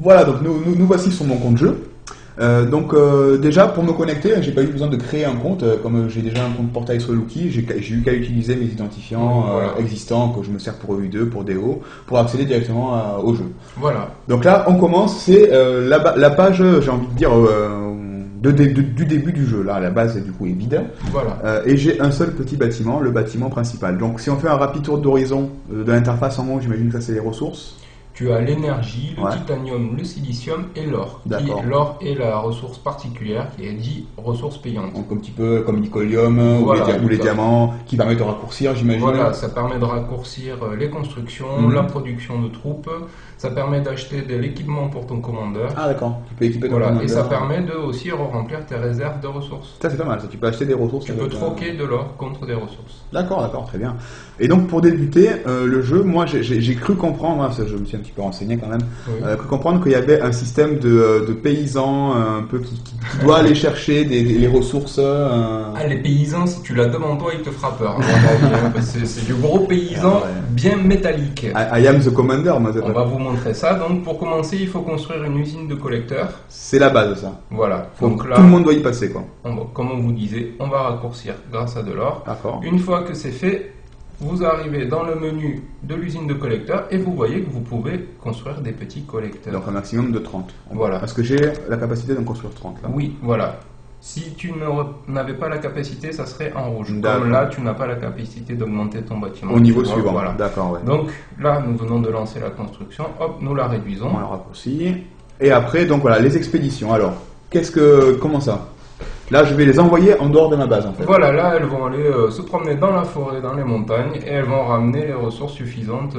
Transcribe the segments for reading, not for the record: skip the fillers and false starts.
Voilà, donc nous voici sur mon compte jeu. Déjà pour me connecter, j'ai pas eu besoin de créer un compte, comme j'ai déjà un compte portail sur Lookie, j'ai eu qu'à utiliser mes identifiants Voilà. existants que je me sers pour EU2, pour DO, pour accéder directement au jeu. Voilà. Donc là on commence, c'est la page, j'ai envie de dire, du début du jeu. Là la base du coup est vide. Voilà. Et j'ai un seul petit bâtiment, le bâtiment principal. Donc si on fait un rapide tour d'horizon de l'interface en haut, j'imagine que ça c'est les ressources. Tu as l'énergie, le Ouais. titanium, le silicium et l'or. D'accord. L'or est la ressource particulière qui est dit ressource payante. Donc un petit peu comme l'icolium Voilà, ou les tout à fait. diamants, qui permettent de raccourcir, j'imagine. Voilà, ça permet de raccourcir les constructions, Mhm. la production de troupes, ça permet d'acheter de l'équipement pour ton commandeur. Ah d'accord, tu peux équiper ton Voilà, et commandeur. ça permet de aussi remplir tes réserves de ressources. Ça c'est pas mal, ça. Tu peux acheter des ressources. Tu peux troquer de l'or contre des ressources. D'accord, très bien. Et donc pour débuter le jeu, moi j'ai cru comprendre, hein, ça, je me suis un petit peu renseigné quand même, Oui. cru comprendre qu'il y avait un système de paysans un peu qui doit aller chercher les ressources. Ah, les paysans, si tu l'as devant toi, il te fera peur, à mon avis, hein, parce que c'est du gros paysan Ah ouais. bien métallique. I am the commander, moi. On va vous montrer ça. Donc, pour commencer, il faut construire une usine de collecteurs. C'est la base ça. Voilà. Donc Donc là, tout le monde doit y passer quoi. comme on vous disait, on va raccourcir grâce à de l'or. D'accord. Une fois que c'est fait, vous arrivez dans le menu de l'usine de collecteurs et vous voyez que vous pouvez construire des petits collecteurs. Donc un maximum de 30. Voilà. Parce que j'ai la capacité d'en construire 30 là. Oui, voilà. Si tu n'avais pas la capacité, ça serait en rouge. D'accord. Comme là, tu n'as pas la capacité d'augmenter ton bâtiment. Au niveau Tu vois, suivant. Voilà. D'accord, ouais. Donc là, nous venons de lancer la construction. Hop, nous la réduisons. On le raccourci. Et après, donc voilà, les expéditions. Alors, comment ça? Là, je vais les envoyer en dehors de ma base en fait. Voilà, là, elles vont aller se promener dans la forêt, dans les montagnes, et elles vont ramener les ressources suffisantes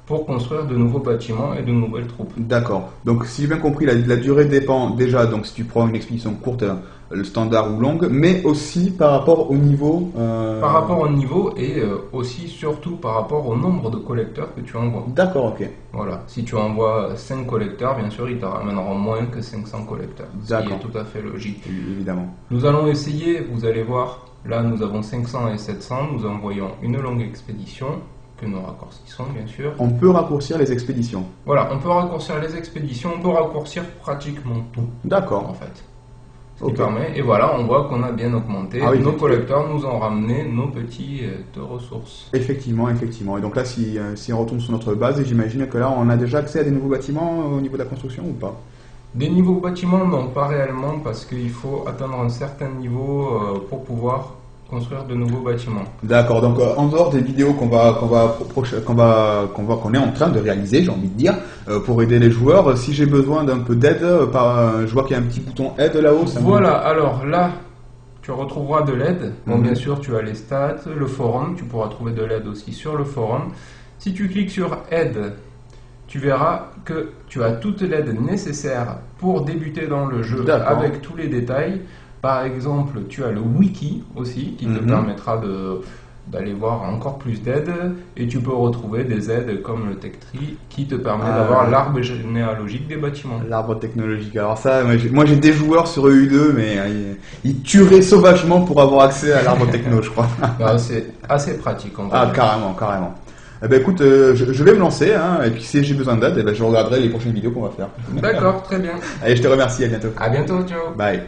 pour construire de nouveaux bâtiments et de nouvelles troupes. D'accord. Donc, si j'ai bien compris, la durée dépend déjà, donc si tu prends une expédition courte, le standard ou longue, mais aussi par rapport au niveau. Par rapport au niveau et aussi, surtout, par rapport au nombre de collecteurs que tu envoies. D'accord, ok. Voilà, si tu envoies 5 collecteurs, bien sûr, ils te ramèneront moins que 500 collecteurs. Ce qui D'accord. est tout à fait logique. Évidemment. Nous allons essayer, vous allez voir, là nous avons 500 et 700, nous envoyons une longue expédition, que nous raccourcissons bien sûr. On peut raccourcir les expéditions. Voilà, on peut raccourcir les expéditions, on peut raccourcir pratiquement tout, en D'accord. fait. Ce qui Ok. permet, et voilà, on voit qu'on a bien augmenté. Ah oui, Nos effectivement. collecteurs nous ont ramené nos petits de ressources. Effectivement. Et donc là, si on retourne sur notre base, j'imagine que là, on a déjà accès à des nouveaux bâtiments au niveau de la construction ou pas? Des niveaux bâtiments, non, pas réellement, parce qu'il faut atteindre un certain niveau pour pouvoir construire de nouveaux bâtiments. D'accord. Donc en dehors des vidéos qu'on est en train de réaliser, j'ai envie de dire, pour aider les joueurs, si j'ai besoin d'un peu d'aide, je vois qu'il y a un petit bouton aide là-haut. ça me- Voilà, alors là, tu retrouveras de l'aide. Bon, Mhm. bien sûr, tu as les stats, le forum, tu pourras trouver de l'aide aussi sur le forum. Si tu cliques sur aide, tu verras que tu as toute l'aide nécessaire pour débuter dans le jeu D'accord. avec tous les détails. Par exemple, tu as le wiki aussi qui te Mhm. permettra d'aller voir encore plus d'aides et tu peux retrouver des aides comme le Tech Tree qui te permet Ah, d'avoir ouais. l'arbre généalogique des bâtiments. L'arbre technologique. Alors ça, moi j'ai des joueurs sur EU2, mais ils tueraient sauvagement pour avoir accès à l'arbre techno, je crois. Bah, c'est assez pratique on va Ah, dire. carrément. Eh ben écoute, je vais me lancer, hein, et puis si j'ai besoin d'aide, eh ben, je regarderai les prochaines vidéos qu'on va faire. D'accord, très bien. Allez, je te remercie, à bientôt. À bientôt, ciao. Bye.